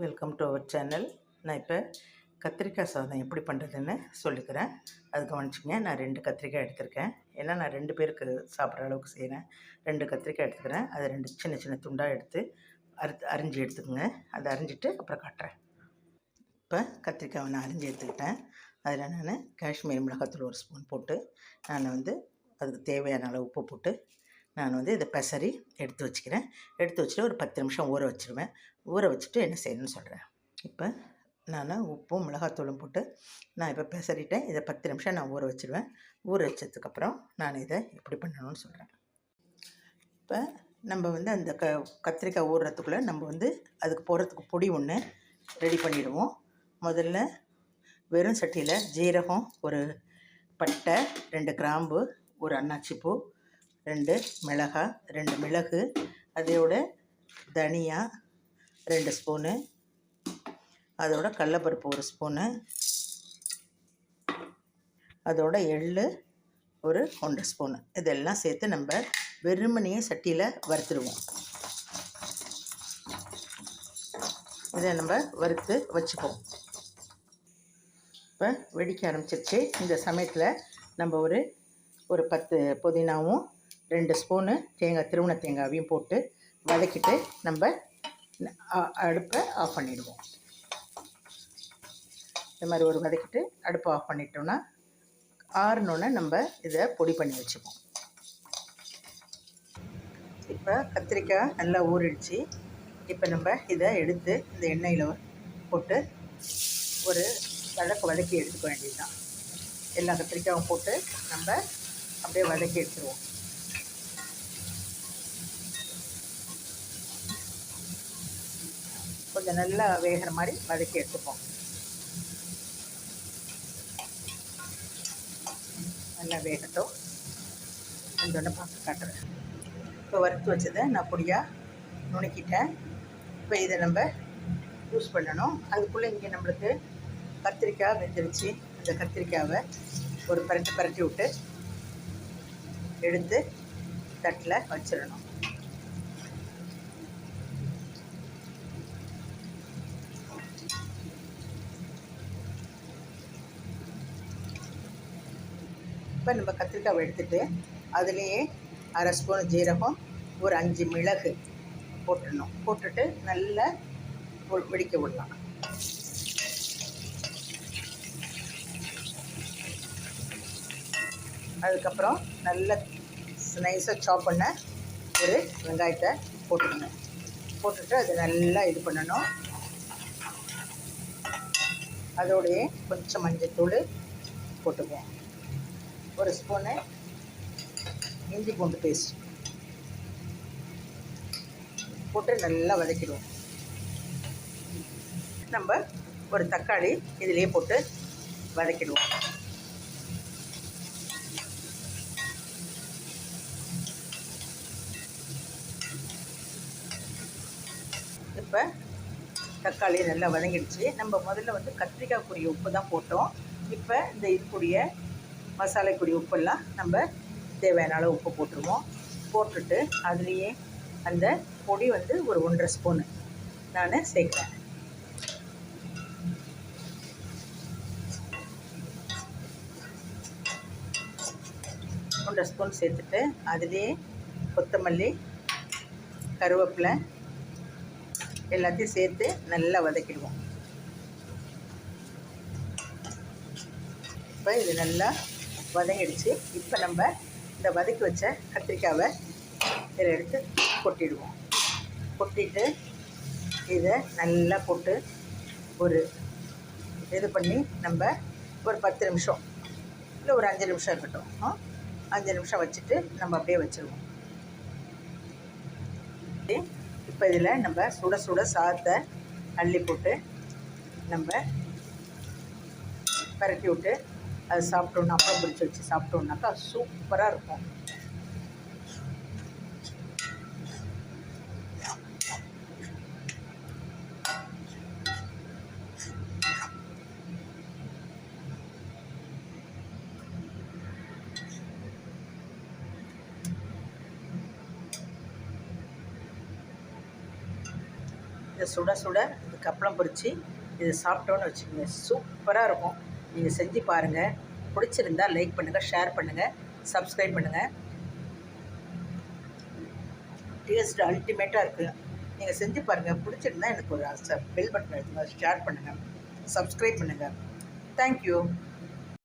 Welcome to our channel. நான் இப்போ கத்திரிக்காய் சாதம் எப்படி பண்ணுறதுன்னு சொல்லிக்கிறேன். அது கவனிச்சிங்க. நான் 2 கத்திரிக்காய் எடுத்திருக்கேன். ஏன்னா நான் 2 பேருக்கு சாப்பிட்ற அளவுக்கு செய்கிறேன். 2 கத்திரிக்காய் எடுத்துக்கிறேன். அதை 2 சின்ன சின்ன துண்டாக எடுத்து அரிஞ்சு எடுத்துக்கோங்க. அதை அரிஞ்சிட்டு அப்புறம் காட்டுறேன். இப்போ கத்திரிக்காயை நான் அரிஞ்சு எடுத்துக்கிட்டேன். அதில் நான் காஷ்மீரி மிளகாத்தூள் 1 ஸ்பூன் போட்டு நான் அதுக்கு தேவையான அளவு உப்பு போட்டு நான் இதை பெசரி எடுத்து வச்சுக்கிறேன். எடுத்து வச்சுட்டு ஒரு 10 நிமிஷம் ஊற வச்சுருவேன். ஊற வச்சுட்டு என்ன செய்யணும்னு சொல்கிறேன். இப்போ நான் உப்பும் மிளகாத்தூளும் போட்டு நான் இப்போ பெசரிட்டேன். இதை 10 நிமிஷம் நான் ஊற வச்சுருவேன். ஊற வச்சதுக்கப்புறம் நான் இதை எப்படி பண்ணணும்னு சொல்கிறேன். இப்போ நம்ம அந்த கத்திரிக்காய் ஊறுறதுக்குள்ளே நம்ம அதுக்கு போடுறதுக்கு பொடி ஒன்று ரெடி பண்ணிவிடுவோம். முதல்ல வெறும் சட்டியில் ஜீரகம், ஒரு பட்டை, 2 கிராம்பு, ஒரு அன்னாச்சிப்பூ, 2 மிளகாய், 2 மிளகு, அதோட தனியா 2 ஸ்பூனு, அதோட கடலப்பருப்பு 1 ஸ்பூனு, அதோட எள்ளு ஒரு 1 ஸ்பூனு. இதெல்லாம் சேர்த்து நம்ம வெறுமனையே சட்டியில் வறுத்துடுவோம். இதை நம்ம வறுத்து வச்சுப்போம். இப்போ வெடிக்க ஆரம்பிச்சிருச்சு. இந்த சமயத்தில் நம்ம ஒரு 10 புதினாவும் 2 ஸ்பூனு திருவண்ண தேங்காவையும் போட்டு வதக்கிட்டு நம்ம அடுப்பை ஆஃப் பண்ணிவிடுவோம். இந்த மாதிரி வதக்கிட்டு அடுப்பை ஆஃப் பண்ணிட்டோம்னா ஆறுனோன்னே நம்ம இதை பொடி பண்ணி வச்சுப்போம். இப்போ கத்திரிக்காய் நல்லா ஊறிடுச்சு. இப்போ நம்ம இதை எடுத்து இந்த எண்ணெயில் போட்டு ஒரு வதக்கி எடுத்துக்க வேண்டியதுதான். எல்லா கத்திரிக்காயும் போட்டு நம்ம அப்படியே வதக்கி எடுத்துருவோம். கொஞ்சம் நல்லா வேகிற மாதிரி வதக்கி எடுத்துப்போம். நல்லா வேகட்டும். கொஞ்சோன்னு பார்த்து காட்டுறேன். இப்போ வறுத்து வச்சதை நான் பொடியாக நுணுக்கிட்டேன். இப்போ இதை நம்ம யூஸ் பண்ணணும். அதுக்குள்ளே இங்கே நம்மளுக்கு கத்திரிக்காய் வெந்துருச்சு. அந்த கத்திரிக்காவை ஒரு பரட்டி விட்டு எடுத்து தட்டில் வச்சிடணும். இப்போ நம்ம கத்திரிக்காவை எடுத்துகிட்டு அதுலேயே 1/2 ஸ்பூன் ஜீரகம், ஒரு 5 மிளகு போட்டுடணும். போட்டுட்டு நல்லா வெடிக்க விடலாம். அதுக்கப்புறம் நல்ல நைஸாக சாப் பண்ண ஒரு வெங்காயத்தை போட்டுக்கோங்க. போட்டுட்டு அதை நல்லா இது பண்ணணும். அதோடையே கொஞ்சம் மஞ்சத்தூள் போட்டுக்குவோம். 1 ஸ்பூனு இஞ்சி பூண்டு பேஸ்ட் போட்டு நல்லா வதக்கிடுவோம். நம்ம ஒரு தக்காளி இதிலே போட்டு வதக்கிடுவோம். இப்போ தக்காளி நல்லா வதங்கிடுச்சு. நம்ம முதல்ல கத்திரிக்காய்க்குரிய உப்பு தான் போட்டோம். இப்போ இந்த இதுக்குரிய மசாலைக்குரிய உப்பெல்லாம் நம்ம தேவையான அளவு உப்பு போட்டுருவோம். போட்டுட்டு அதுலேயே அந்த பொடி ஒரு 1/2 ஸ்பூனு நான் சேர்க்குறேன். ஒன்றரை ஸ்பூன் சேர்த்துட்டு அதுலேயே கொத்தமல்லி, கருவேப்பிலை எல்லாத்தையும் சேர்த்து நல்லா வதக்கிடுவோம். இப்போ இது நல்லா வதங்கிடுச்சு. இப்போ நம்ம இந்த வதக்கி வச்ச கத்திரிக்காவை இதில் எடுத்து கொட்டிடுவோம். கொட்டிட்டு இதை நல்லா போட்டு இது பண்ணி நம்ம ஒரு 10 நிமிஷம் இல்லை ஒரு 5 நிமிஷம் இருக்கட்டும். 5 நிமிஷம் வச்சுட்டு நம்ம அப்படியே வச்சுருவோம். இப்போ இதில் நம்ம சுட சுட சாதத்தை அள்ளி போட்டு நம்ம பரட்டி விட்டு அது சாப்பிட்டோன்னா, அப்பளம் பிடிச்சி வச்சு சாப்பிட்டோன்னாக்கா சூப்பராக இருக்கும். இதை சுட சுட இதுக்கு அப்பளம் பொரித்து இது சாப்பிட்டோன்னு வச்சுக்கோங்க, சூப்பராக இருக்கும். நீங்கள் செஞ்சு பாருங்கள். பிடிச்சிருந்தா லைக் பண்ணுங்கள், ஷேர் பண்ணுங்கள், சப்ஸ்கிரைப் பண்ணுங்கள். டேஸ்ட் அல்டிமேட்டாக இருக்குது. நீங்கள் செஞ்சு பாருங்கள். பிடிச்சிருந்தா எனக்கு ஒரு பெல் பட்டன் எடுத்துங்க, ஷேர் பண்ணுங்கள், சப்ஸ்கிரைப் பண்ணுங்கள். தேங்க்யூ.